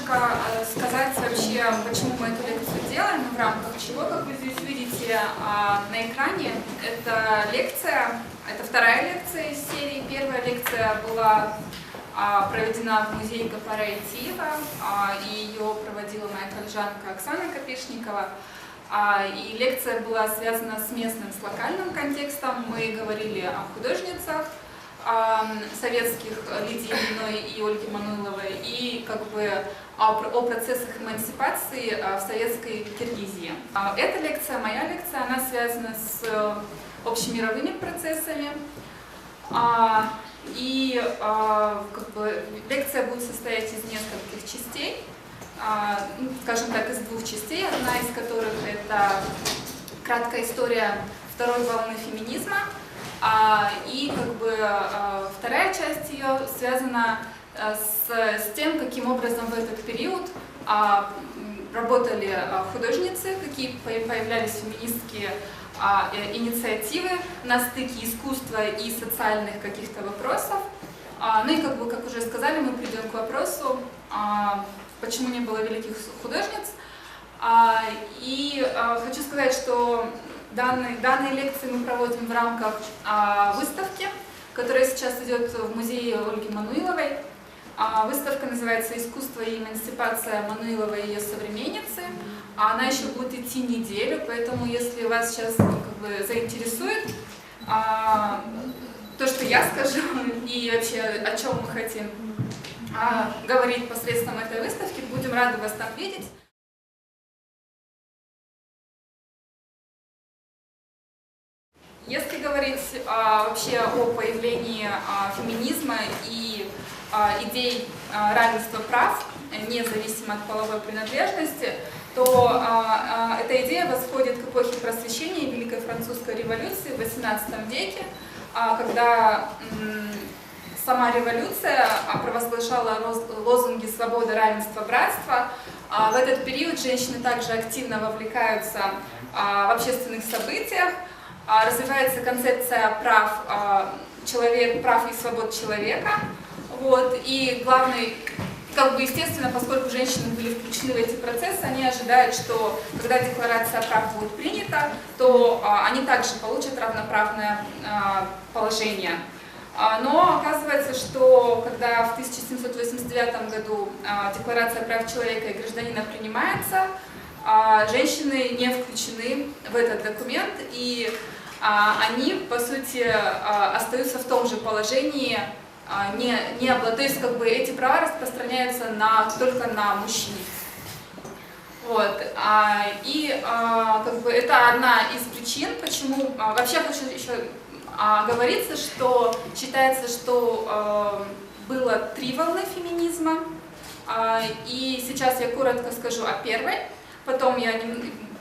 немножко сказать вообще, почему мы эту лекцию делаем, в рамках чего, как вы здесь видите на экране. Это лекция, это вторая лекция из серии. Первая лекция была проведена в музее Гапаре Итиева, и ее проводила моя коллежанка Оксана Копешникова. И лекция была связана с местным, с локальным контекстом. Мы говорили о художницах, советских Лидии Ильиной и Ольги Мануйловой, и о процессах эмансипации в советской Киргизии. Эта лекция, моя лекция, она связана с общемировыми процессами. Лекция будет состоять из нескольких частей, скажем так, из двух частей, одна из которых это краткая история второй волны феминизма, и вторая часть ее связана с тем, каким образом в этот период работали художницы, какие появлялись феминистские инициативы на стыке искусства и социальных каких-то вопросов. Ну и как уже сказали, мы придем к вопросу, почему не было великих художниц. Хочу сказать, что данные лекции мы проводим в рамках выставки, которая сейчас идет в музее Ольги Мануйловой. Выставка называется «Искусство и эмансипация Мануйловой и ее современницы». Она еще будет идти неделю, поэтому если вас сейчас заинтересует то, что я скажу, и вообще о чем мы хотим говорить посредством этой выставки, будем рады вас там видеть. Если говорить вообще о появлении феминизма и идей равенства прав, независимо от половой принадлежности, то эта идея восходит к эпохе Просвещения и Великой Французской революции в XVIII веке, когда сама революция провозглашала лозунги «свобода, равенство, братство». В этот период женщины также активно вовлекаются в общественных событиях, развивается концепция прав и свобод человека. И главный, естественно, поскольку женщины были включены в эти процессы, они ожидают, что когда декларация прав будет принята, то они также получат равноправное положение. Но оказывается, что когда в 1789 году декларация прав человека и гражданина принимается, женщины не включены в этот документ, и они, по сути, остаются в том же положении, то есть эти права распространяются только на мужчин. Это одна из причин, почему вообще хочу еще говорится, что считается, что было 3 волны феминизма, и сейчас я коротко скажу о первой, потом я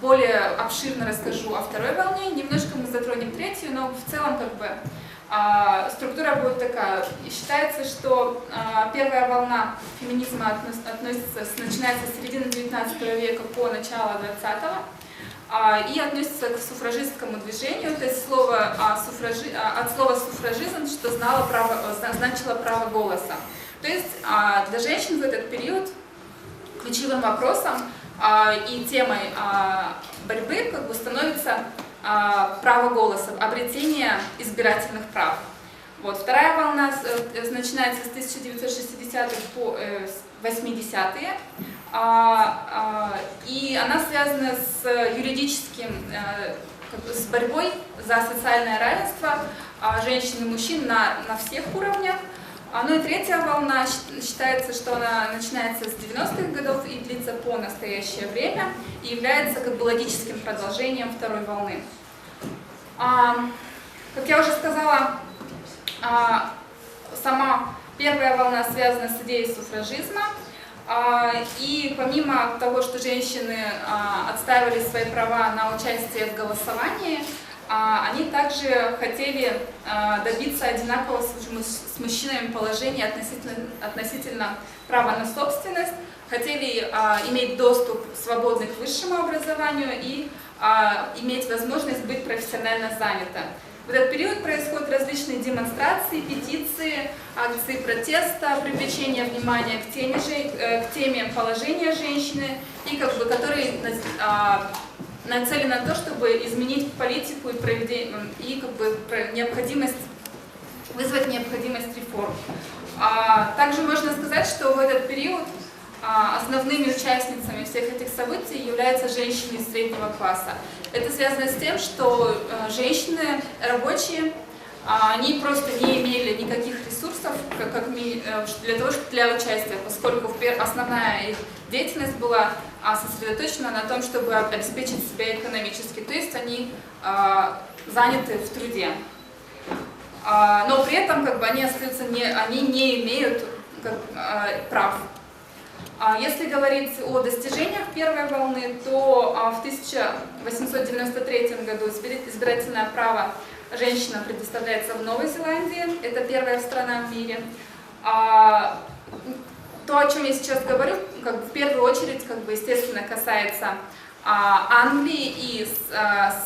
более обширно расскажу о второй волне, немножко мы затронем третью, но в целом структура будет такая. Считается, что первая волна феминизма начинается с середины 19 века по начало 20-го и относится к суфражистскому движению, то есть от слова суфражизм, что значило право голоса. То есть для женщин в этот период ключевым вопросом и темой борьбы становится право голоса, обретение избирательных прав. Вторая волна начинается с 1960-х по 80-е, и она связана с с борьбой за социальное равенство женщин и мужчин на всех уровнях. Ну и третья волна, считается, что она начинается с 90-х годов и длится по настоящее время, и является логическим продолжением второй волны. Как я уже сказала, сама первая волна связана с идеей суфражизма, и помимо того, что женщины отстаивали свои права на участие в голосовании, они также хотели добиться одинакового с мужчинами положения относительно права на собственность, хотели иметь доступ свободный к высшему образованию и иметь возможность быть профессионально занятым. В этот период происходят различные демонстрации, петиции, акции протеста, привлечение внимания к теме положения женщины, и которые нацелены на то, чтобы изменить политику и вызвать необходимость реформ. Также можно сказать, что в этот период основными участницами всех этих событий являются женщины из среднего класса. Это связано с тем, что женщины рабочие, они просто не имели никаких ресурсов для участия, поскольку основная их деятельность была сосредоточена на том, чтобы обеспечить себя экономически, то есть они заняты в труде. Но при этом они не имеют прав. Если говорить о достижениях первой волны, то в 1893 году избирательное право женщинам предоставляется в Новой Зеландии, это первая страна в мире. То, о чем я сейчас говорю, в первую очередь, естественно, касается Англии и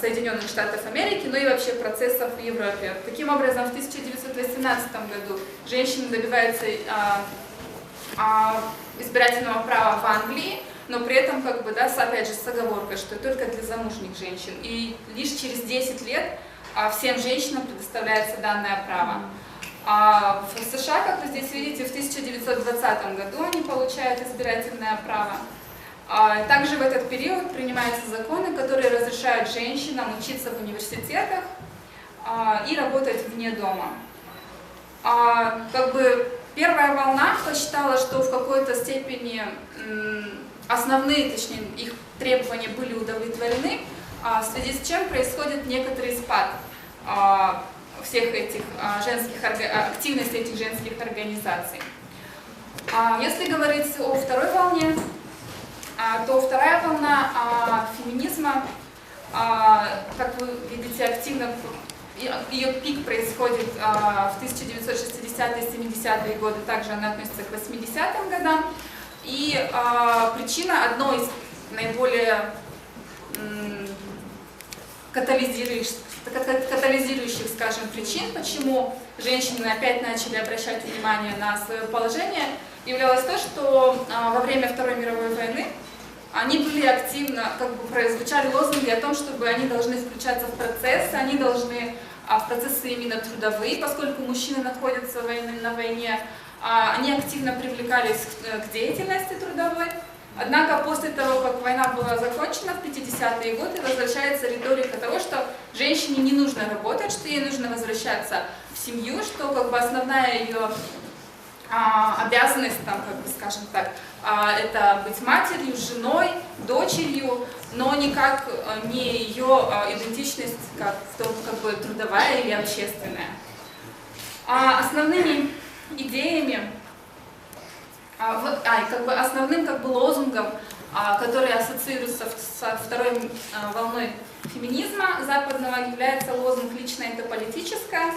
Соединенных Штатов Америки, но и вообще процессов в Европе. Таким образом, в 1918 году женщины добиваются избирательного права в Англии, но при этом, опять же, с оговоркой, что только для замужних женщин. И лишь через 10 лет всем женщинам предоставляется данное право. В США, как вы здесь видите, в 1920 году они получают избирательное право. Также в этот период принимаются законы, которые разрешают женщинам учиться в университетах и работать вне дома. Первая волна посчитала, что в какой-то степени основные, точнее, их требования были удовлетворены, в связи с чем происходит некоторый спад всех этих активности этих женских организаций. Если говорить о второй волне, то вторая волна феминизма, как вы видите, активно, ее пик происходит в 1960-70-е годы, также она относится к 80-м годам. И причина, одной из наиболее катализирующих, скажем, причин, почему женщины опять начали обращать внимание на свое положение, являлось то, что во время Второй мировой войны они были активно, звучали лозунги о том, чтобы они должны включаться в процессы, они должны в процессы именно трудовые, поскольку мужчины находятся на войне, они активно привлекались к деятельности трудовой. Однако после того, как война была закончена в 50-е годы, возвращается риторика того, что женщине не нужно работать, что ей нужно возвращаться в семью, что основная ее обязанность, скажем так, это быть матерью, женой, дочерью, но никак не ее идентичность как трудовая или общественная. Основными идеями, основным лозунгом, который ассоциируется со второй волной феминизма западного, является лозунг «Личное – это политическое»,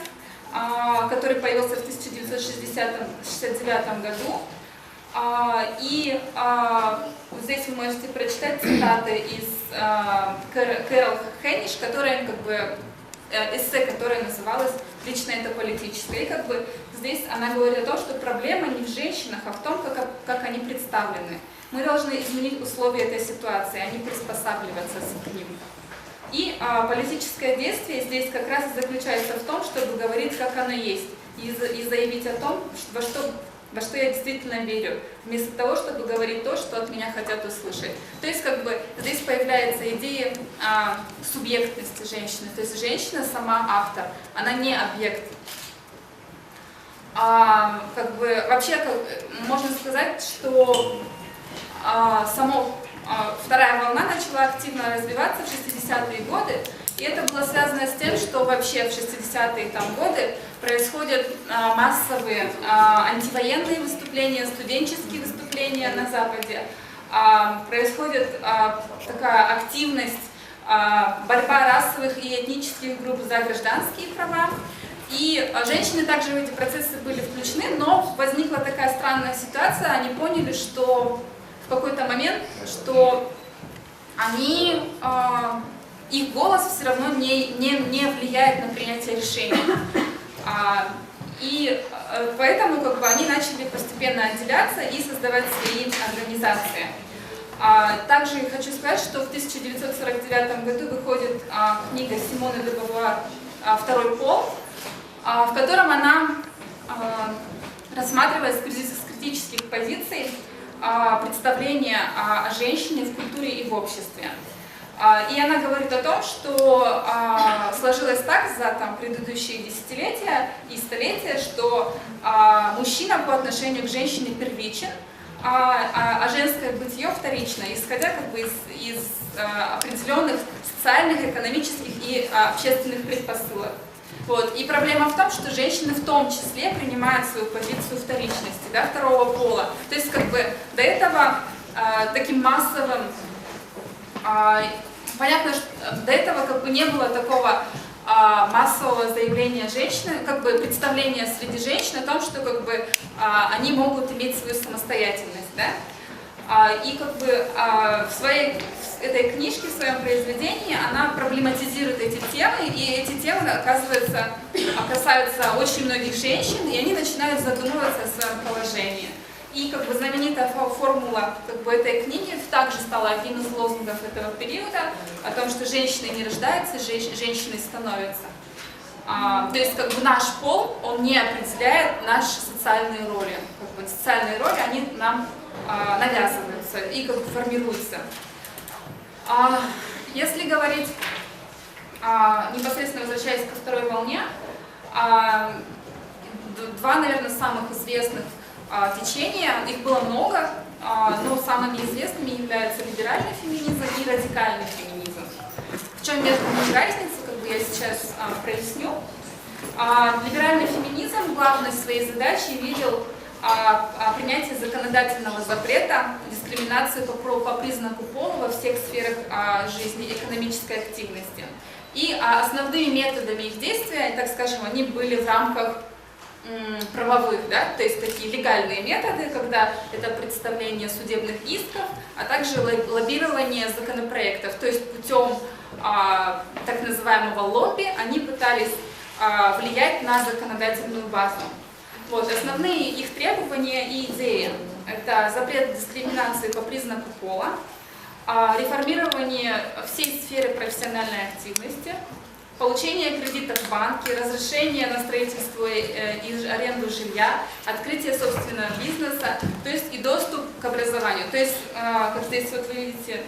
который появился в 1969 году. И здесь вы можете прочитать цитаты из Кэрол Хенниш, эссе, которое называлось «Личное – это политическое». И здесь она говорит о том, что проблема не в женщинах, а в том, как они представлены. Мы должны изменить условия этой ситуации, а не приспосабливаться к ним. И политическое действие здесь как раз заключается в том, чтобы говорить, как оно есть, и заявить о том, во что я действительно верю, вместо того, чтобы говорить то, что от меня хотят услышать. То есть здесь появляется идея субъектности женщины, то есть женщина сама автор, она не объект. Вообще можно сказать, что вторая волна начала активно развиваться в 60-е годы, и это было связано с тем, что вообще в 60-е годы происходят массовые антивоенные выступления, студенческие выступления на Западе, происходит такая активность, борьба расовых и этнических групп за гражданские права. И женщины также в эти процессы были включены, но возникла такая странная ситуация, они поняли, что в какой-то момент, что их голос все равно не влияет на принятие решений. И поэтому как бы они начали постепенно отделяться и создавать свои организации. Также хочу сказать, что в 1949 году выходит книга Симоны де Бувуар «Второй пол», в котором она рассматривает с критических позиций представление о женщине в культуре и в обществе. И она говорит о том, что сложилось так за предыдущие десятилетия и столетия, что мужчина по отношению к женщине первичен, а женское бытие вторично, исходя как бы из определенных социальных, экономических и общественных предпосылок. Вот. И проблема в том, что женщины в том числе принимают свою позицию вторичности, да, второго пола. То есть как бы до этого таким массовым, понятно, что до этого как бы не было такого массового заявления женщины, как бы представления среди женщин о том, что как бы они могут иметь свою самостоятельность, да? И как бы в этой книжке, в своем произведении, она проблематизирует эти темы, и эти темы, оказывается, касаются очень многих женщин, и они начинают задумываться о своем положении. И как бы знаменитая формула как бы этой книги также стала одним из лозунгов этого периода о том, что женщины не рождаются, женщины становятся. То есть как бы наш пол, он не определяет наши социальные роли. Как бы социальные роли, они нам навязываются и как бы формируются. Если говорить, непосредственно возвращаясь ко второй волне, два, наверное, самых известных течения, их было много, но самыми известными являются либеральный феминизм и радикальный феминизм. В чем между ними разница, как бы я сейчас проясню. Либеральный феминизм главной своей задачей видел принятие законодательного запрета дискриминации по признаку пола во всех сферах жизни и экономической активности. И основными методами их действия, так скажем, они были в рамках правовых, да, то есть такие легальные методы, когда это представление судебных исков, а также лоббирование законопроектов, то есть путем так называемого лобби они пытались влиять на законодательную базу. Вот, основные их требования и идеи – это запрет дискриминации по признаку пола, реформирование всей сферы профессиональной активности, получение кредитов в банке, разрешение на строительство и аренду жилья, открытие собственного бизнеса, то есть и доступ к образованию. То есть, как здесь вот вы видите,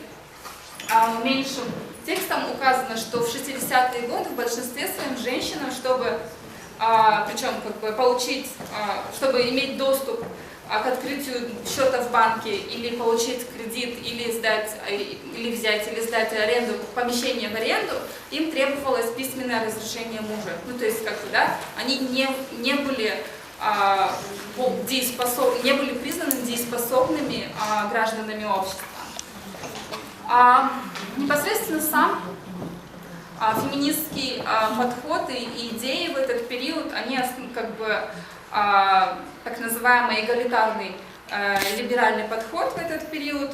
меньшим текстом указано, что в 60-е годы в большинстве своем женщинам, чтобы причем как бы получить, чтобы иметь доступ к открытию счета в банке или получить кредит, или взять, или сдать аренду, помещение в аренду, им требовалось письменное разрешение мужа. Ну, то есть, как бы, да, они не были признаны дееспособными гражданами общества. Непосредственно сам феминистский подход и идеи в этот период, они как бы так называемый эгалитарный либеральный подход в этот период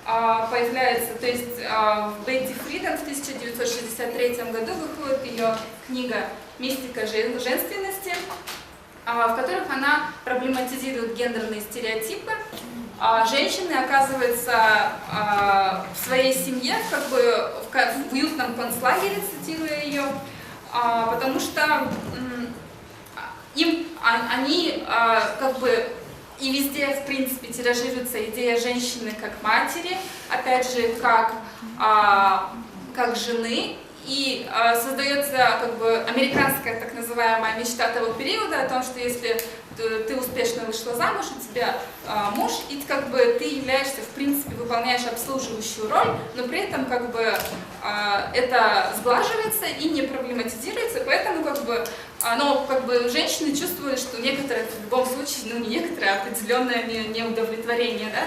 появляется. То есть Бетти Фриден в 1963 году выходит ее книга «Мистика женственности», в которых она проблематизирует гендерные стереотипы. Женщины оказываются в своей семье, как бы в уютном концлагере, цитируя ее, потому что они как бы и везде, в принципе, тиражируется идея женщины как матери, опять же, как жены, и создается как бы американская так называемая мечта того периода о том, что если ты успешно вышла замуж, у тебя муж, и как бы ты являешься, в принципе, выполняешь обслуживающую роль, но при этом как бы это сглаживается и не проблематизируется, поэтому как бы, но как бы женщины чувствуют, что некоторые, в любом случае, ну не некоторые, а определенное неудовлетворение, да,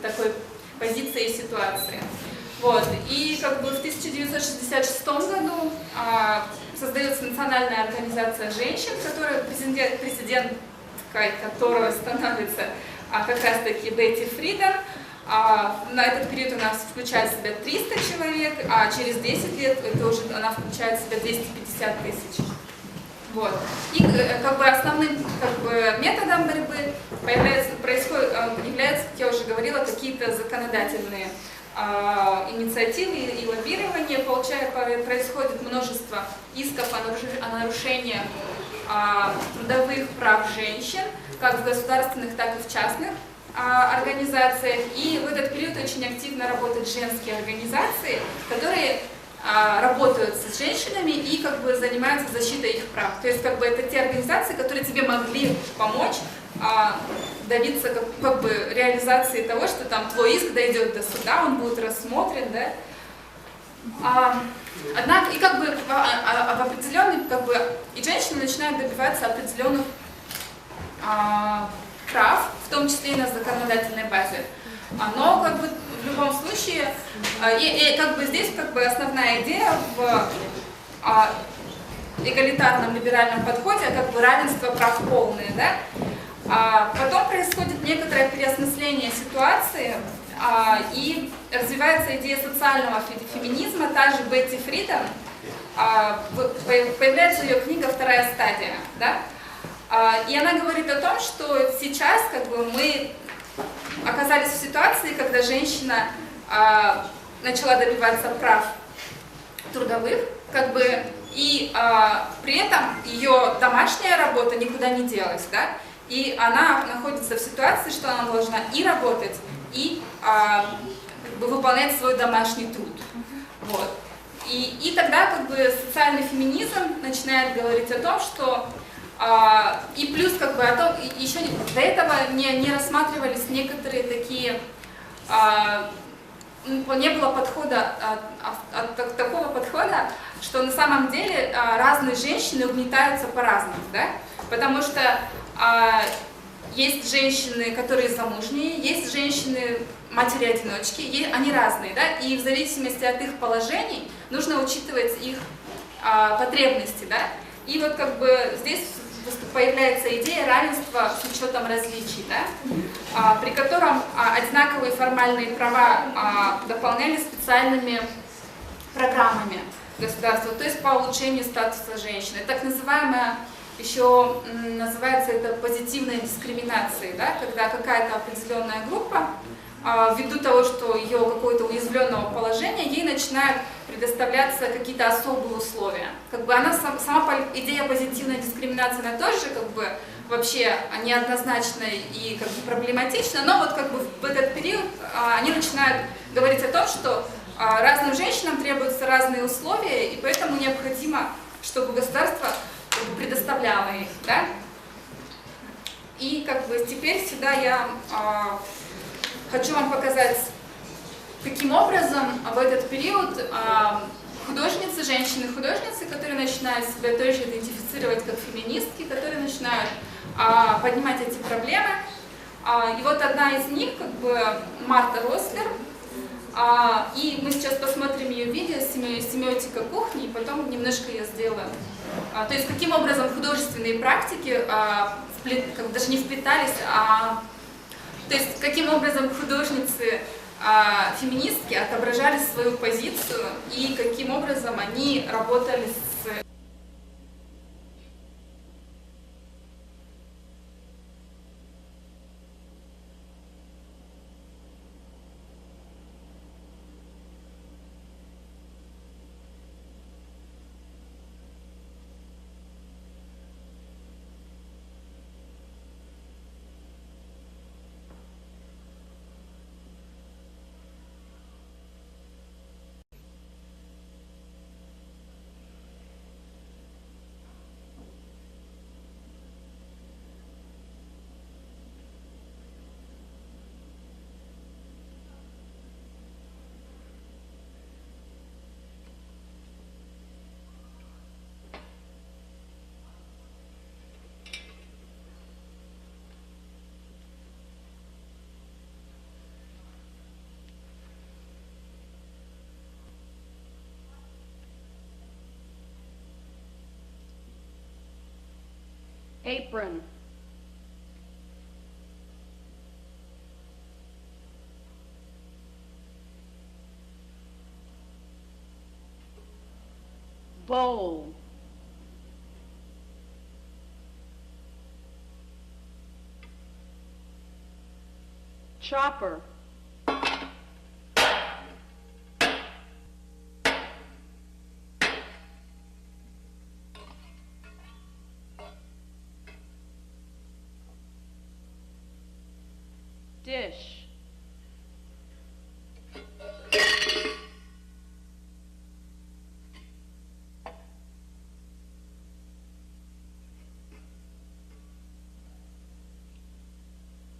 такой позиции и ситуации. Вот. И как бы в 1966 году создается Национальная организация женщин, которая президенткой которой становится как раз-таки Бетти Фриден. На этот период она включает в себя 300 человек, а через 10 лет это уже она включает в себя 250 тысяч. Вот. И как бы основным методом борьбы являются, как я уже говорила, какие-то законодательные инициативы и лоббирование. Происходит множество исков о нарушениях трудовых прав женщин, как в государственных, так и в частных организациях. И в этот период очень активно работают женские организации, которые работают с женщинами и как бы занимаются защитой их прав. То есть как бы это те организации, которые тебе могли помочь добиться как бы реализации того, что там твой иск дойдет до суда, он будет рассмотрен, да. Однако и как бы в определенный как бы и женщины начинают добиваться определенных прав, в том числе и на законодательной базе. Но как бы в любом случае, и как бы здесь как бы основная идея в эгалитарном либеральном подходе, как бы равенство прав полное, да? Потом происходит некоторое переосмысление ситуации, и развивается идея социального феминизма, та же Бетти Фриден, появляется ее книга «Вторая стадия», да? И она говорит о том, что сейчас как бы мы оказались в ситуации, когда женщина начала добиваться прав трудовых, как бы, и при этом ее домашняя работа никуда не делась, да? И она находится в ситуации, что она должна и работать, и как бы выполнять свой домашний труд. Вот. И тогда как бы социальный феминизм начинает говорить о том, что и плюс как бы о том, еще до этого не рассматривались некоторые такие, не было подхода, такого подхода, что на самом деле разные женщины угнетаются по-разному, да? Потому что есть женщины, которые замужние, есть женщины матери-одиночки, они разные, да? И в зависимости от их положений нужно учитывать их потребности, да? И вот как бы здесь появляется идея равенства с учетом различий, да? При котором одинаковые формальные права дополнялись специальными программами государства, то есть по улучшению статуса женщины. Так называемая, еще называется это позитивной дискриминацией, да? Когда какая-то определенная группа, ввиду того, что ее какое-то уязвленного положения, ей начинают предоставляться какие-то особые условия. Как бы она сама идея позитивной дискриминации, она тоже как бы вообще неоднозначна и как бы проблематична, но вот как бы в этот период они начинают говорить о том, что разным женщинам требуются разные условия, и поэтому необходимо, чтобы государство как бы предоставляло их, да? И как бы теперь сюда я хочу вам показать, каким образом в этот период художницы, женщины-художницы, которые начинают себя тоже идентифицировать как феминистки, которые начинают поднимать эти проблемы. И вот одна из них, как бы Марта Рослер, и мы сейчас посмотрим ее видео «Семиотика кухни», и потом немножко я сделаю. То есть каким образом художественные практики даже не вплетались, то есть каким образом художницы феминистки отображали свою позицию и каким образом они работали с apron, bowl, chopper, dish,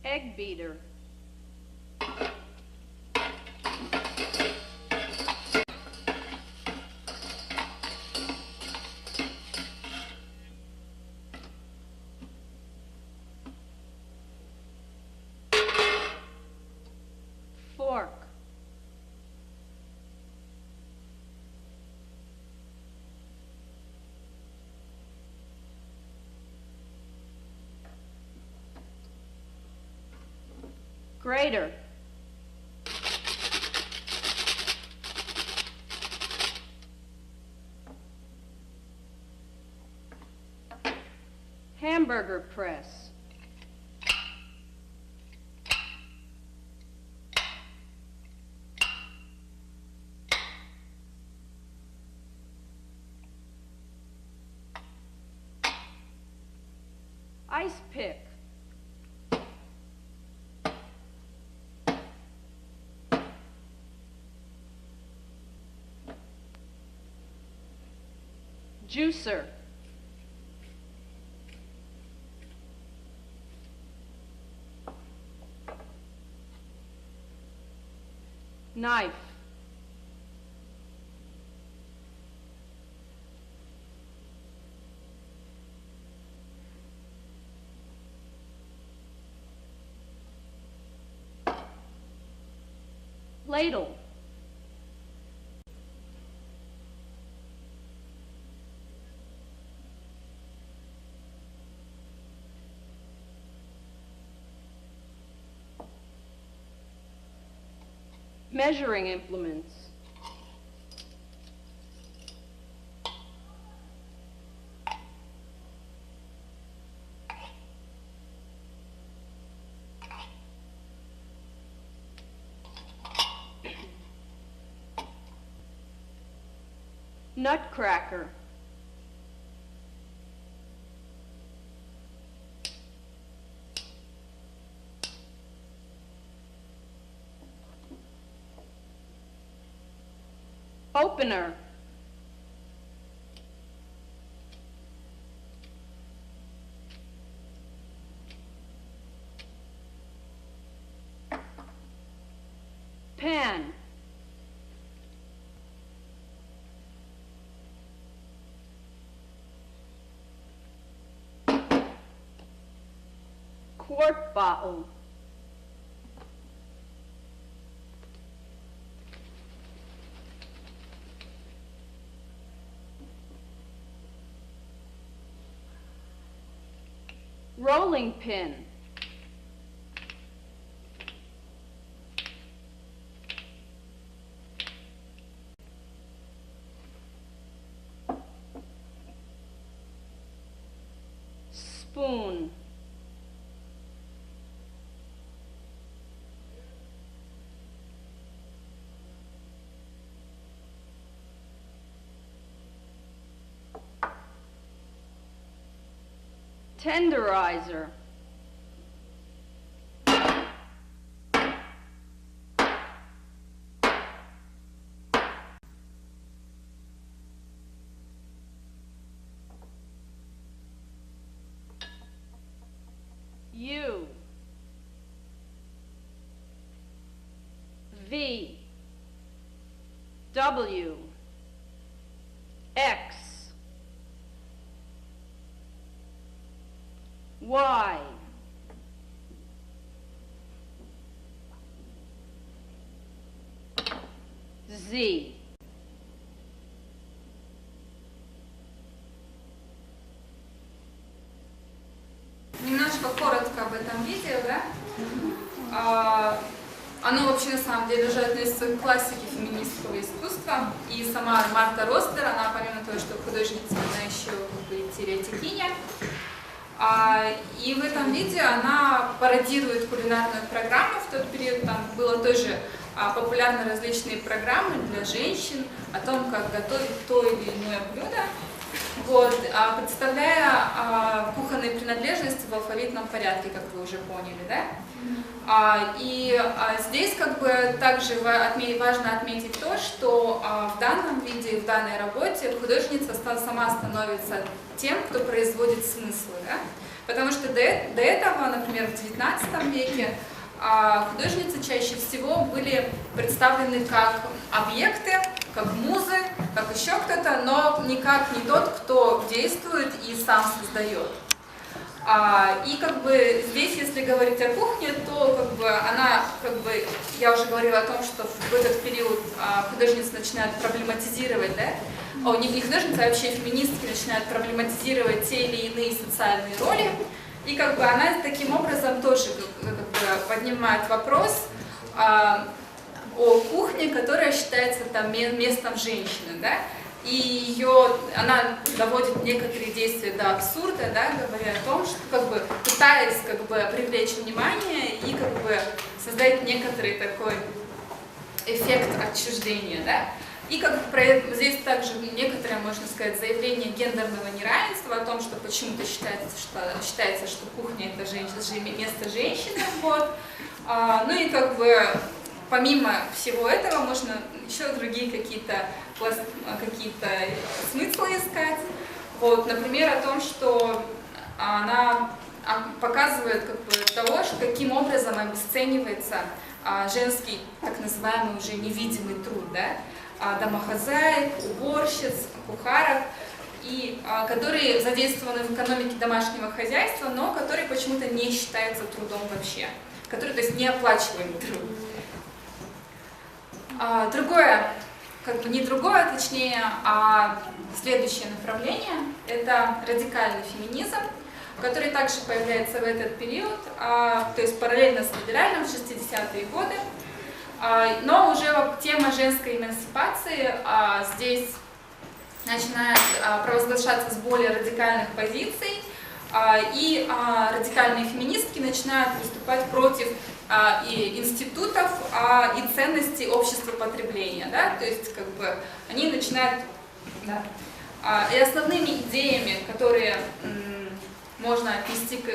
egg beater, fork, grater, hamburger press, ice pick, juicer, knife, ladle, measuring implements, nutcracker, opener, pan, quart bottle, rolling pin, spoon, tenderizer, U, V, W, X, Y, Z. Немножко коротко об этом видео, да? Оно вообще на самом деле уже относится к классике феминистского искусства. И сама Марта Ростер, она помимо того, что художница, она еще как бы теоретикиня. И в этом видео она пародирует кулинарную программу. В тот период там было тоже популярны различные программы для женщин о том, как готовить то или иное блюдо, вот, представляя кухонные принадлежности в алфавитном порядке, как вы уже поняли, да? Здесь как бы также важно отметить то, что в данном виде, в данной работе художница сама становится тем, кто производит смыслы, да? Потому что до этого, например, в XIX веке художницы чаще всего были представлены как объекты, как музы, как еще кто-то, но никак не тот, кто действует и сам создает. И как бы здесь, если говорить о кухне, то как бы она, как бы, я уже говорила о том, что в этот период художницы начинают проблематизировать, да? Не художницы, а вообще феминистки начинают проблематизировать те или иные социальные роли. И как бы она таким образом тоже как бы поднимает вопрос о кухне, которая считается там местом женщины, да? И она доводит некоторые действия до абсурда, да, говоря о том, что как бы пытаясь как бы привлечь внимание и как бы создать некоторый такой эффект отчуждения, да. И как бы здесь также некоторое, можно сказать, заявление гендерного неравенства о том, что почему-то считается, что кухня это место женщины, вот. Ну и как бы помимо всего этого можно еще другие какие-то смыслы искать. Вот, например, о том, что она показывает как бы того, что каким образом обесценивается женский так называемый уже невидимый труд, да? Домохозяек, уборщиц, кухарок, и которые задействованы в экономике домашнего хозяйства, но которые почему-то не считаются трудом вообще, которые, то есть, неоплачиваемый труд. Точнее, следующее направление – это радикальный феминизм, который также появляется в этот период, то есть параллельно с либеральным в 60-е годы. Но уже тема женской эмансипации здесь начинает провозглашаться с более радикальных позиций, и радикальные феминистки начинают выступать против институтов и ценностей общества потребления, да? То есть как бы они начинают, да, и основными идеями, которые можно отнести к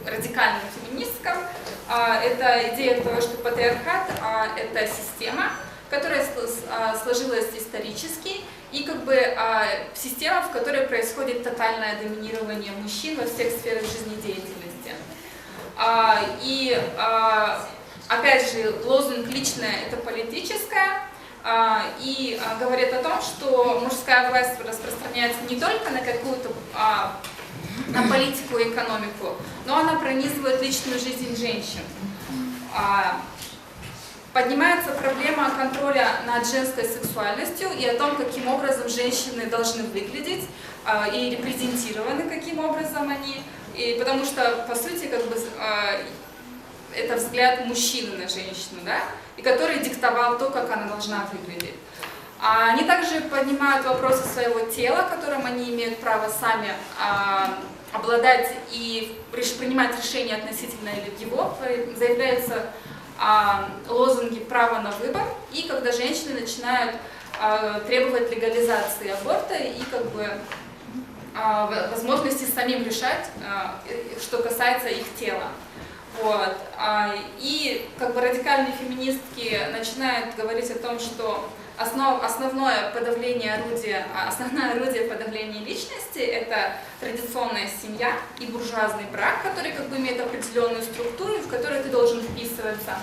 радикальным феминисткам, это идея того, что патриархат это система, которая сложилась исторически, и как бы система, в которой происходит тотальное доминирование мужчин во всех сферах жизнедеятельности. Опять же, лозунг «личное – это политическое», и говорит о том, что мужская власть распространяется не только на какую-то на политику и экономику, но она пронизывает личную жизнь женщин. Поднимается проблема контроля над женской сексуальностью и о том, каким образом женщины должны выглядеть и репрезентированы, каким образом они. И потому что, по сути, как бы, это взгляд мужчины на женщину, да, и который диктовал то, как она должна выглядеть. Они также поднимают вопросы своего тела, которым они имеют право сами обладать и принимать решения относительно его. Заявляются лозунги «право на выбор», и когда женщины начинают требовать легализации аборта и как бы возможности самим решать, что касается их тела. Вот. И как бы радикальные феминистки начинают говорить о том, что основное орудие подавления личности – это традиционная семья и буржуазный брак, который как бы имеет определенную структуру, в которую ты должен вписываться.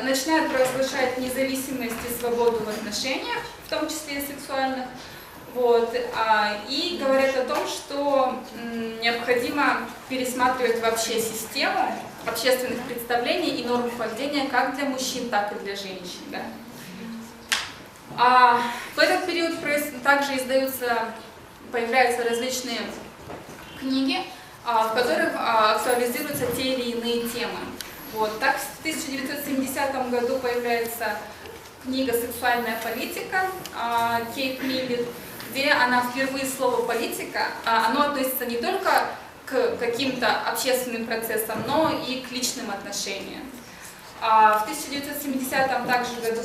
Начинают провозглашать независимость и свободу в отношениях, в том числе и сексуальных. Вот. И говорят о том, что необходимо пересматривать вообще систему общественных представлений и норм поведения как для мужчин, так и для женщин. Да? В этот период также появляются различные книги, в которых актуализируются те или иные темы. Вот. Так в 1970 году появляется книга «Сексуальная политика» Кейт Миллет, где она впервые слово «политика», оно относится не только к каким-то общественным процессам, но и к личным отношениям. В 1970 также году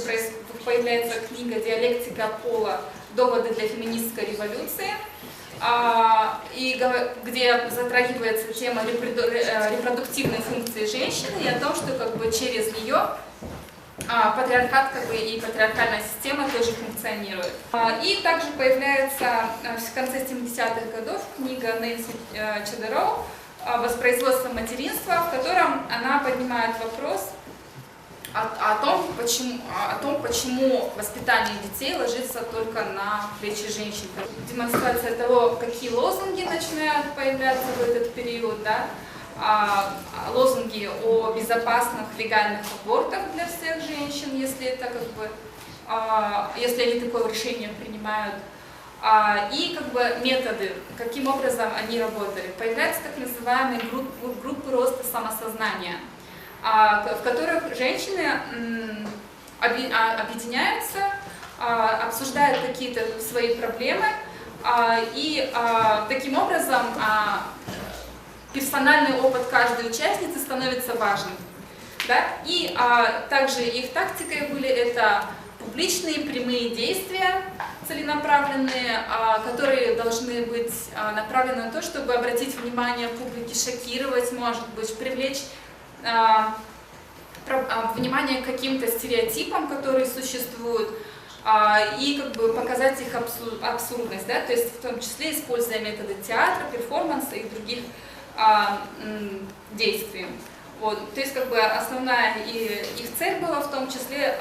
появляется книга «Диалектика пола. Доводы для феминистской революции», где затрагивается тема репродуктивной функции женщины и о том, что как бы через нее патриархат и патриархальная система тоже функционирует. И также появляется в конце 70-х годов книга Нэнси Чадероу «Воспроизводство материнства», в котором она поднимает вопрос о том, почему воспитание детей ложится только на плечи женщин. Демонстрация того, какие лозунги начинают появляться в этот период, да? Лозунги о безопасных легальных абортах для всех женщин, если это если они такое решение принимают, и как бы методы, каким образом они работали. Появляются так называемые группы роста самосознания, в которых женщины объединяются, обсуждают какие-то свои проблемы, и таким образом персональный опыт каждой участницы становится важным. Да? И также их тактикой были это публичные прямые действия, целенаправленные, которые должны быть направлены на то, чтобы обратить внимание публики, шокировать, может быть, привлечь внимание к каким-то стереотипам, которые существуют, и как бы показать их абсурдность, да? То есть в том числе используя методы театра, перформанса и других действий. Вот. То есть как бы основная их цель была в том числе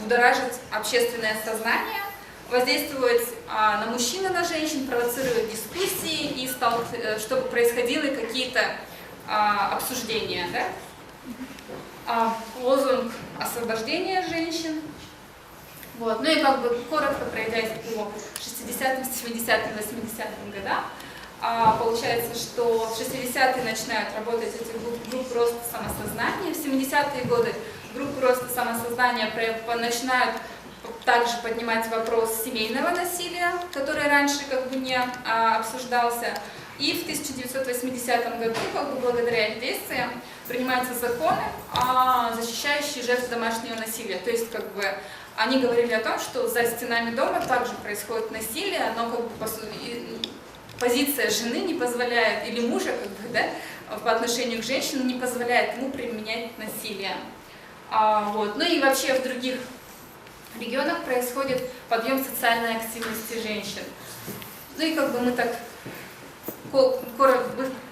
будоражить общественное сознание, воздействовать на мужчин и на женщин, провоцировать дискуссии и чтобы происходили какие-то обсуждения. Да? Лозунг освобождения женщин. Вот. Ну и как бы коротко пройдясь по 60-м, 70-м, 80-м годам, получается, что в 60-е начинают работать эти группы роста самосознания, в 70-е годы группы роста самосознания начинают также поднимать вопрос семейного насилия, который раньше как бы не обсуждался. И в 1980 году, как бы благодаря их действиям, принимаются законы, защищающие жертв домашнего насилия. То есть как бы они говорили о том, что за стенами дома также происходит насилие, но как бы позиция жены не позволяет, или мужа как бы, да, по отношению к женщине не позволяет ему применять насилие. Вот. Ну и вообще в других регионах происходит подъем социальной активности женщин. Ну и как бы мы так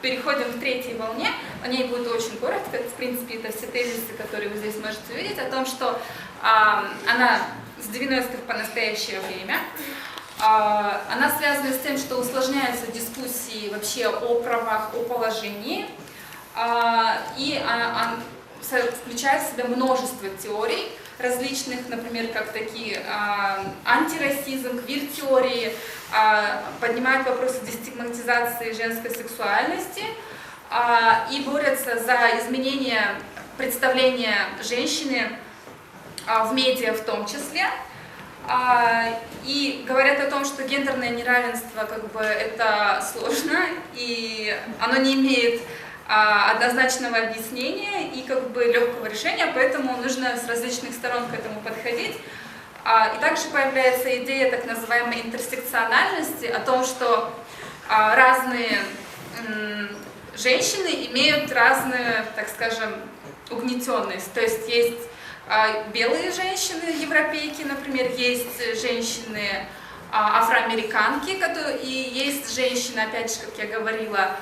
переходим к третьей волне, о ней будет очень коротко, в принципе это все тезисы, которые вы здесь можете увидеть, о том, что она с 90-х по настоящее время. Она связана с тем, что усложняются дискуссии вообще о правах, о положении, и включает в себя множество теорий различных, например, как такие антирасизм, квир-теории, поднимают вопросы дестигматизации женской сексуальности и борются за изменение представления женщины в медиа в том числе. И говорят о том, что гендерное неравенство как бы это сложно, и оно не имеет однозначного объяснения и как бы легкого решения, поэтому нужно с различных сторон к этому подходить. И также появляется идея так называемой интерсекциональности, о том, что разные женщины имеют разную, так скажем, угнетенность. То есть есть белые женщины, европейки, например, есть женщины афроамериканки, и есть женщины, опять же, как я говорила,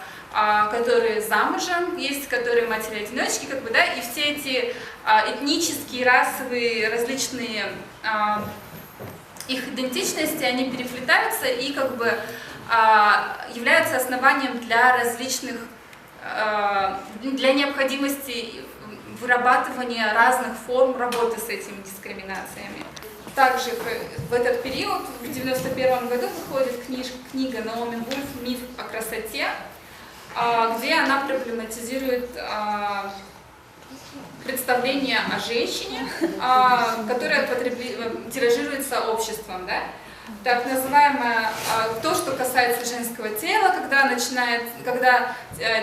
которые замужем, есть которые матери-одиночки, как бы, да, и все эти этнические, расовые, различные их идентичности, они переплетаются и как бы являются основанием для различных, для необходимости вырабатывания разных форм работы с этими дискриминациями. Также в этот период, в 1991 году, выходит книга Наоми Вульф «Миф о красоте», где она проблематизирует представление о женщине, которое тиражируется обществом, да? Так называемое то, что касается женского тела, когда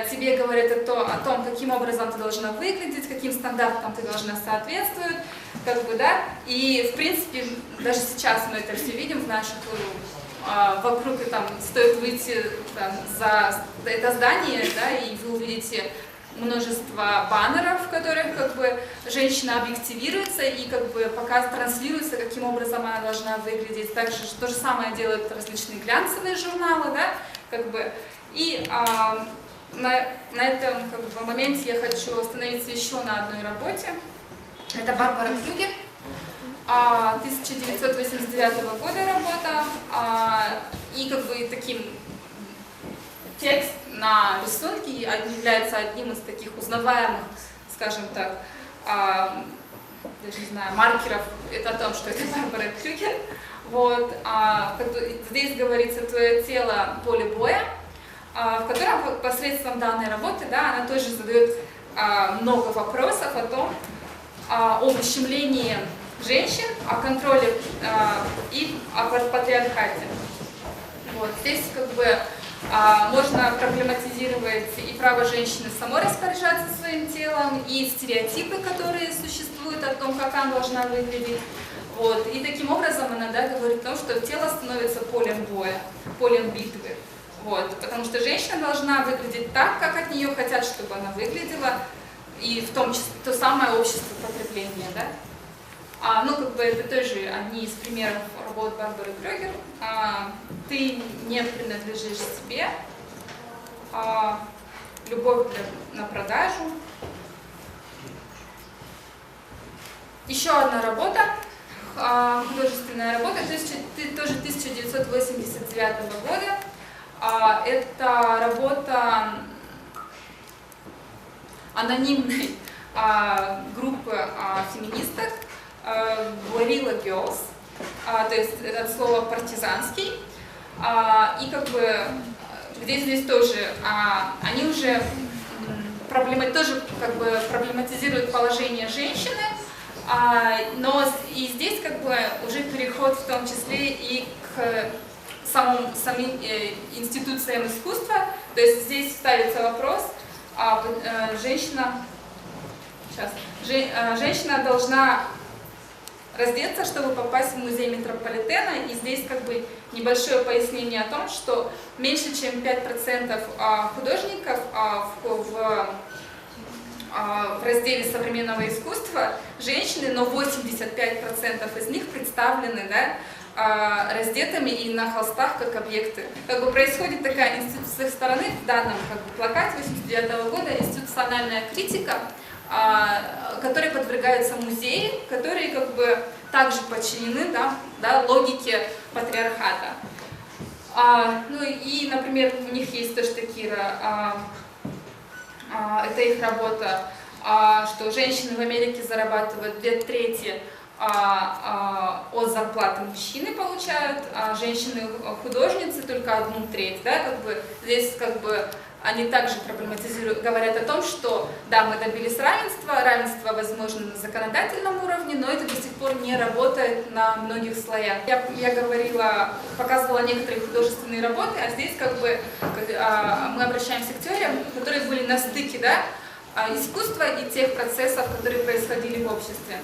тебе говорят о том, каким образом ты должна выглядеть, каким стандартам ты должна соответствовать, как бы, да, и в принципе даже сейчас мы это все видим в наших вокруг, и там стоит выйти там, за это здание, да, и вы увидите множество баннеров, в которых как бы женщина объективируется и как бы транслируется, каким образом она должна выглядеть. Также то же самое делают различные глянцевые журналы, да, как бы. И на этом как бы, моменте я хочу остановиться еще на одной работе. Это Барбара Крюгер, 1989 года работа, и как бы таким текст на рисунке является одним из таких узнаваемых, скажем так, даже не знаю, маркеров это о том, что это Барбара Крюгер. Вот, здесь говорится «Твое тело – поле боя», в котором посредством данной работы, да, она тоже задает много вопросов о том, об ущемлении женщин, о контроле и о патриархате. Вот, здесь как бы можно проблематизировать и право женщины самой распоряжаться своим телом, и стереотипы, которые существуют о том, как она должна выглядеть. Вот. И таким образом она, да, говорит о том, что тело становится полем боя, полем битвы. Вот. Потому что женщина должна выглядеть так, как от нее хотят, чтобы она выглядела, и в том числе то самое общество потребления. Да? Ну, как бы это тоже одни из примеров работ Барбары Крюгер. Ты не принадлежишь себе, любовь на продажу. Еще одна работа, художественная работа, тоже 1989 года. Это работа анонимной группы феминисток Guerrilla Girls, то есть это от слова партизанский, и как бы здесь тоже они уже тоже как бы проблематизируют положение женщины, но и здесь как бы уже переход в том числе и к самим институциям искусства, то есть здесь ставится вопрос, женщина должна раздеться, чтобы попасть в музей метрополитена, и здесь как бы небольшое пояснение о том, что меньше чем 5% художников в разделе современного искусства женщины, но 85% из них представлены, да, раздетыми и на холстах как объекты. Как бы происходит такая с их стороны в данном как бы, плакате 1989 года институциональная критика, которые подвергаются музеи, которые как бы также подчинены, да, логике патриархата. Ну и, например, у них есть тоже такие, это их работа, что женщины в Америке зарабатывают 2/3 от зарплаты мужчины получают, а женщины-художницы только 1/3, да, как бы здесь как бы они также проблематизируют, говорят о том, что да, мы добились равенство возможно на законодательном уровне, но это до сих пор не работает на многих слоях. Я показывала некоторые художественные работы, а здесь как бы мы обращаемся к теориям, которые были на стыке, да, искусства и тех процессов, которые происходили в обществе.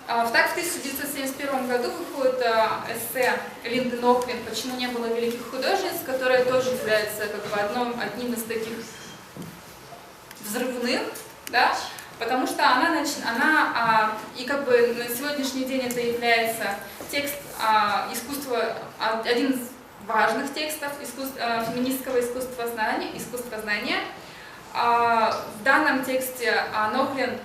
Так, в 1971 году выходит эссе Линды Нохлин «Почему не было великих художниц», которая тоже является как бы одним из таких взрывных, да, потому что она и как бы на сегодняшний день это является текст искусства, один из важных текстов феминистского искусствознания. В данном тексте Нохлин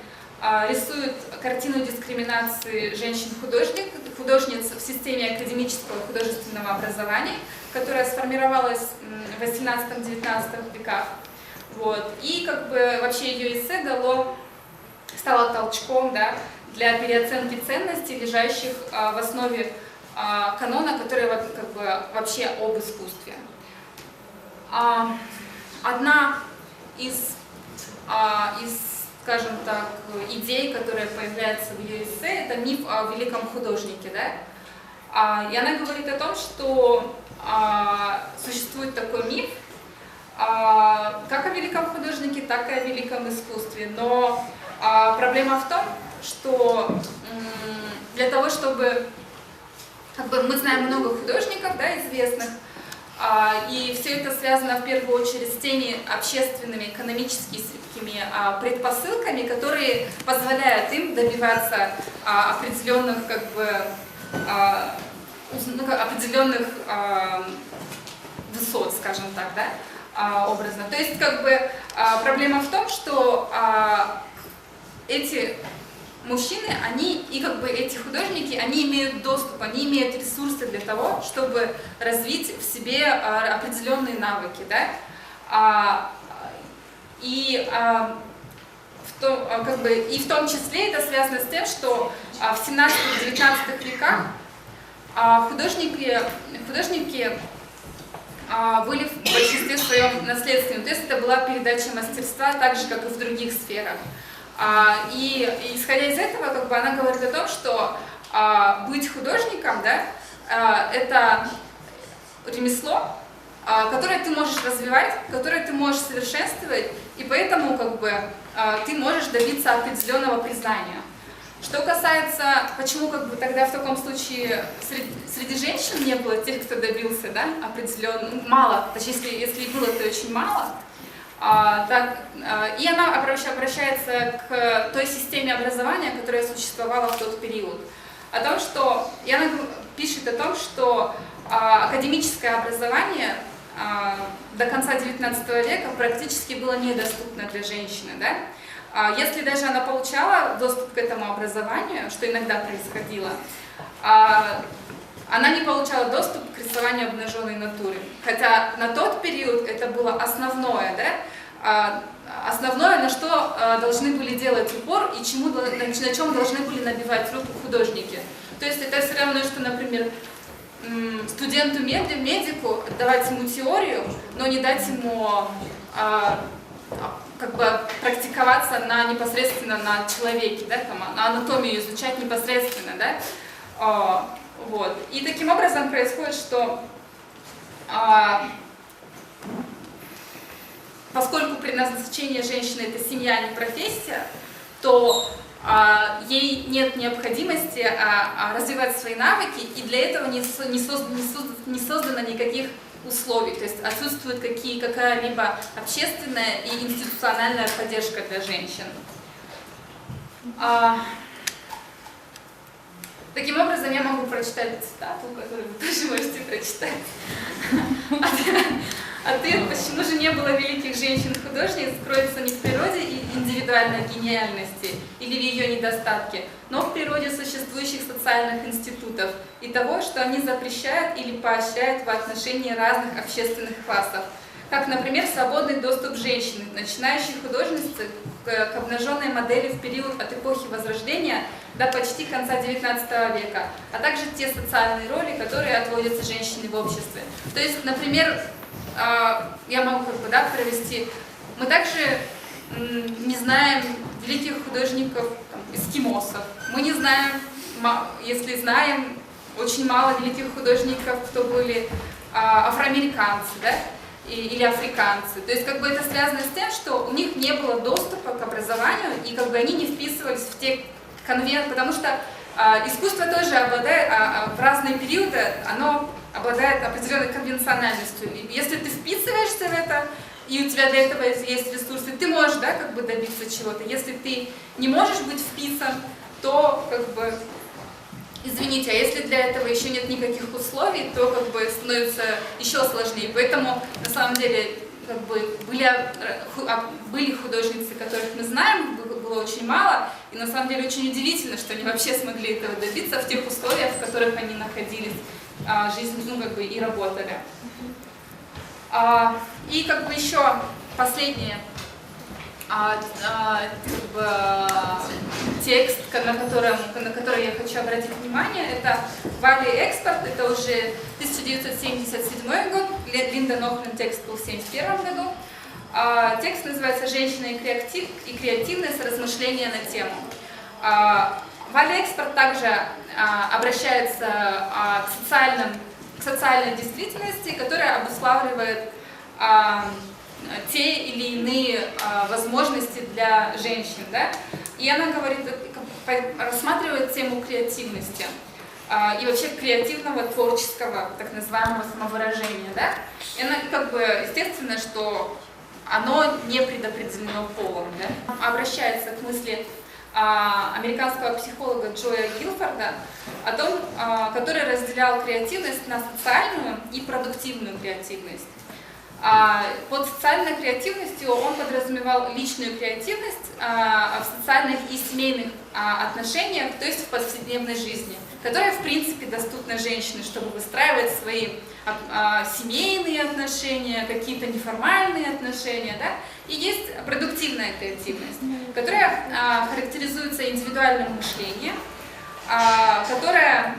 рисует картину дискриминации женщин-художниц в системе академического художественного образования, которая сформировалась в 18-19 веках. Вот. И как бы вообще ее эссе стало толчком, да, для переоценки ценностей, лежащих в основе канона, который как бы вообще об искусстве. Одна из скажем так, идей, которая появляется в ее эссе, это миф о великом художнике, да? И она говорит о том, что существует такой миф, как о великом художнике, так и о великом искусстве. Но проблема в том, что для того, чтобы... мы знаем много художников, да, известных, и все это связано в первую очередь с теми общественными, экономическими предпосылками, которые позволяют им добиваться определенных, определенных высот, скажем так, да, образно. То есть проблема в том, что эти мужчины, они и эти художники, они имеют доступ, они имеют ресурсы для того, чтобы развить в себе определенные навыки, да? И в том числе это связано с тем, что в 17-19 веках художники были в большинстве своем наследственными, то есть это была передача мастерства, так же, как и в других сферах. И исходя из этого, она говорит о том, что быть художником, да, это ремесло, которое ты можешь развивать, которое ты можешь совершенствовать, и поэтому ты можешь добиться определенного признания. Что касается, почему тогда в таком случае среди женщин не было тех, кто добился, да, определенно, мало, точнее, если и было, то очень мало. И она обращается к той системе образования, которая существовала в тот период. О том, что, и она пишет о том, что академическое образование до конца XIX века практически было недоступно для женщины. Да? Если даже она получала доступ к этому образованию, что иногда происходило, она не получала доступ к рисованию обнаженной натуры. Хотя на тот период это было основное, да? Основное, на что должны были делать упор и на чем должны были набивать руку художники. То есть это все равно, что, например, студенту-медику давать ему теорию, но не дать ему практиковаться непосредственно на человеке, да? Анатомию изучать непосредственно. Да? Вот. И таким образом происходит, что поскольку предназначение женщины – это семья, а не профессия, то ей нет необходимости развивать свои навыки, и для этого не создано никаких условий, то есть отсутствует какая-либо общественная и институциональная поддержка для женщин. Таким образом, я могу прочитать цитату, которую вы тоже можете прочитать. Ответ, почему же не было великих женщин-художниц, кроется не в природе и индивидуальной гениальности или в ее недостатке, но в природе существующих социальных институтов и того, что они запрещают или поощряют в отношении разных общественных классов. Как, например, свободный доступ женщины, начинающей художницы, к обнаженной модели в период от эпохи Возрождения до почти конца XIX века, а также те социальные роли, которые отводятся женщине в обществе. То есть, например, я могу провести, мы также не знаем великих художников, эскимосов, мы не знаем, если знаем, очень мало великих художников, кто были афроамериканцы, да? Или африканцы. То есть это связано с тем, что у них не было доступа к образованию, и они не вписывались в те конвенции, потому что искусство тоже обладает, в разные периоды оно обладает определенной конвенциональностью. И если ты вписываешься в это, и у тебя для этого есть ресурсы, ты можешь, да, добиться чего-то. Если ты не можешь быть вписан, то извините, а если для этого еще нет никаких условий, то становится еще сложнее. Поэтому на самом деле были художницы, которых мы знаем, было очень мало, и на самом деле очень удивительно, что они вообще смогли этого добиться в тех условиях, в которых они находились жизнь, и работали. И еще последнее. Текст, на который я хочу обратить внимание, это «Валли экспорт», это уже 1977 год, Линда Нохлин текст был в 1971 году. Текст называется «Женщина и креативность. Размышления на тему». Валя Эксперт также обращается к социальной действительности, которая обуславливает те или иные возможности для женщин. Да? И она говорит, рассматривает тему креативности и вообще креативного творческого, так называемого самовыражения. Да? И она естественно, что оно не предопределено полом. Да? Обращается к мысли американского психолога Джоя Гилфорда, который разделял креативность на социальную и продуктивную креативность. Под социальной креативностью он подразумевал личную креативность в социальных и семейных отношениях, то есть в повседневной жизни, которая в принципе доступна женщине, чтобы выстраивать свои семейные отношения, какие-то неформальные отношения. Да? И есть продуктивная креативность, которая характеризуется индивидуальным мышлением, которая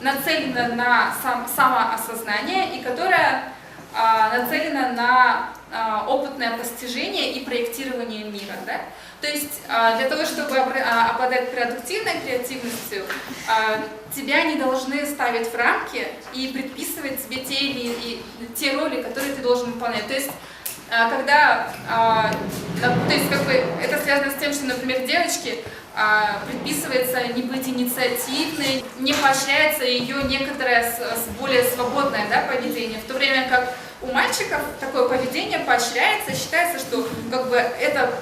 нацелена на самоосознание и которая нацелена на опытное постижение и проектирование мира. Да? То есть для того, чтобы обладать продуктивной креативностью, тебя не должны ставить в рамки и предписывать тебе те роли, которые ты должен выполнять. То есть когда, это связано с тем, что, например, девочке предписывается не быть инициативной, не поощряется ее некоторое более свободное, да, поведение, в то время как у мальчиков такое поведение поощряется, считается, что это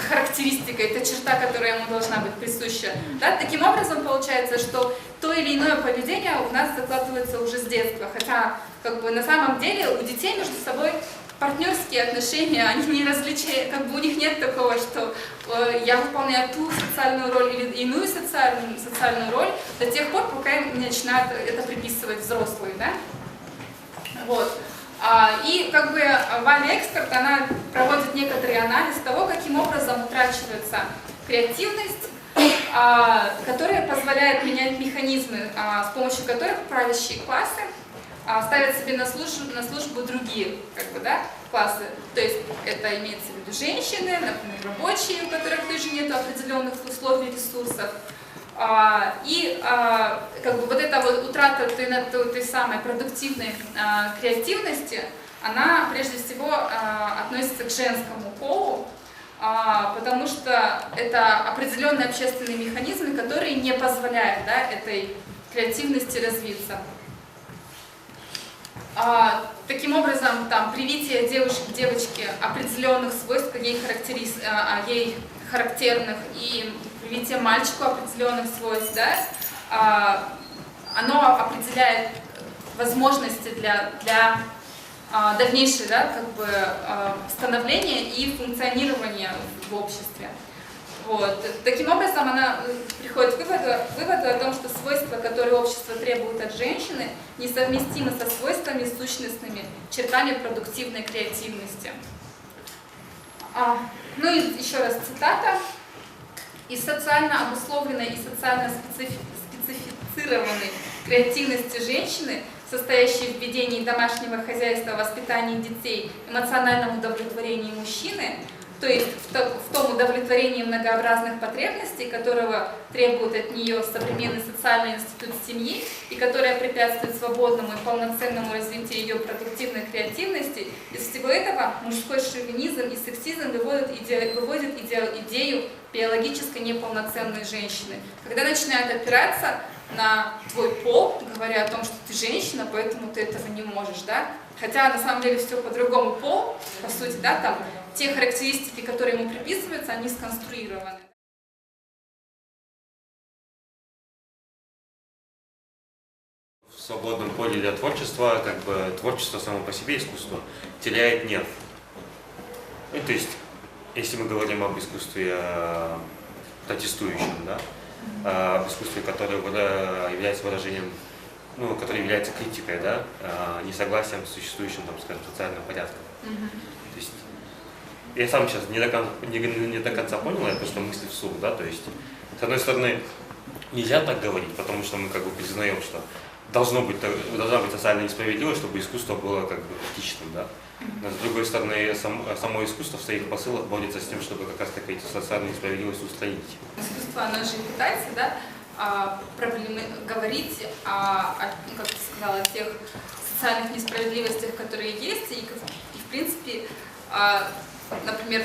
характеристика, это черта, которая ему должна быть присуща. Да? Таким образом, получается, что то или иное поведение у нас закладывается уже с детства, хотя на самом деле у детей между собой партнерские отношения, они не различают, у них нет такого, что я выполняю ту социальную роль или иную социальную роль до тех пор, пока им не начинают это приписывать взрослые. Да? Вот. И Валя Эксперт, она проводит некоторый анализ того, каким образом утрачивается креативность, которая позволяет менять механизмы, с помощью которых правящие классы ставят себе на службу другие классы. То есть это имеется в виду женщины, например, рабочие, у которых тоже нет определенных условий, ресурсов. И эта утрата той самой продуктивной креативности, она прежде всего относится к женскому полу, потому что это определенные общественные механизмы, которые не позволяют, да, этой креативности развиться. Таким образом, привитие девочке определенных свойств, ей характерных, и привитие мальчику определенных свойств, да, оно определяет возможности для дальнейшего, да, становления и функционирования в обществе. Вот. Таким образом, она приходит к выводу о том, что свойства, которые общество требует от женщины, несовместимы со свойствами сущностными, чертами продуктивной креативности. Ну и еще раз цитата. Из социально обусловленной и социально специфицированной креативности женщины, состоящей в ведении домашнего хозяйства, воспитании детей, эмоциональном удовлетворении мужчины, то есть в том удовлетворении многообразных потребностей, которого требует от нее современный социальный институт семьи и которая препятствует свободному и полноценному развитию ее продуктивной креативности, из всего этого мужской шовинизм и сексизм выводят идею биологически неполноценной женщины. Когда начинают опираться на твой пол, говоря о том, что ты женщина, поэтому ты этого не можешь, да? Хотя на самом деле все по-другому. Пол, по сути, да, там те характеристики, которые ему приписываются, они сконструированы. В свободном поле для творчества, творчество само по себе, искусство, теряет нерв. Ну, то есть, если мы говорим об искусстве протестующем, да, об искусстве, которое является выражением, которое является критикой, да, несогласием с существующим, социальным порядком. То есть, я сам сейчас не до конца понял, я просто мысли вслух, да, то есть, с одной стороны, нельзя так говорить, потому что мы признаем, что должна быть социальная несправедливость, чтобы искусство было как бы этичным, да. Но с другой стороны, само искусство в своих посылах борется с тем, чтобы как раз таки эту социальную несправедливость устранить. Искусство, оно же пытается, да, проблемы, говорить ну, как ты сказала, о тех социальных несправедливостях, которые есть, и в принципе, например,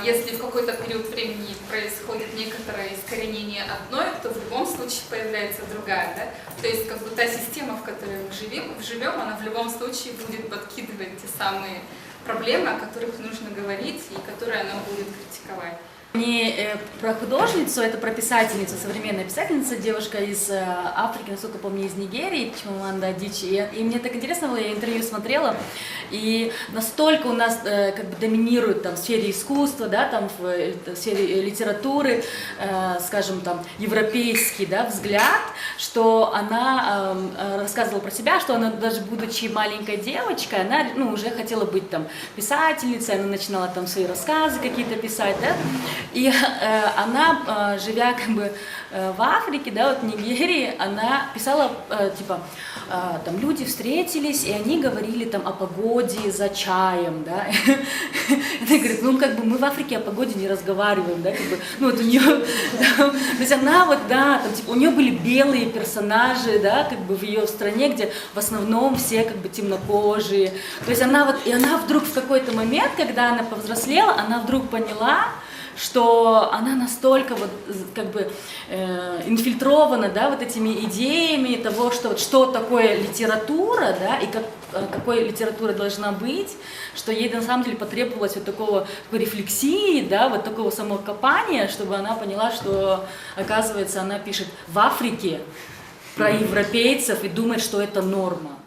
если в какой-то период времени происходит некоторое искоренение одной, то в любом случае появляется другая, да? То есть как бы та система, в которой мы живем, она в любом случае будет подкидывать те самые проблемы, о которых нужно говорить и которые она будет критиковать. Не про художницу, это про писательницу, современная писательница, девушка из Африки, насколько помню, из Нигерии, Чимаманда Адичи. И мне так интересно было, я интервью смотрела, и настолько у нас как бы доминирует там в сфере искусства, да, там в сфере литературы, скажем, там европейский, да, взгляд, что она рассказывала про себя, что она даже будучи маленькой девочкой, она, ну, уже хотела быть там писательницей, она начинала там свои рассказы какие-то писать, да. И она, живя как бы в Африке, да, вот в Нигерии, она писала, типа, там люди встретились, и они говорили там о погоде за чаем, да. Она говорит, ну как бы мы в Африке о погоде не разговариваем, да, как бы, ну вот у нее, да, то есть она вот, да, там, типа, у нее были белые персонажи, да, как бы в ее стране, где в основном все как бы темнокожие, то есть она вот, и она вдруг в какой-то момент, когда она повзрослела, она вдруг поняла, что она настолько вот как бы инфильтрована, да, вот этими идеями того, что вот, что такое литература, да, и какой литература должна быть, что ей на самом деле потребовалось вот такой рефлексии, да, вот такого самокопания, чтобы она поняла, что, оказывается, она пишет в Африке про европейцев и думает, что это норма.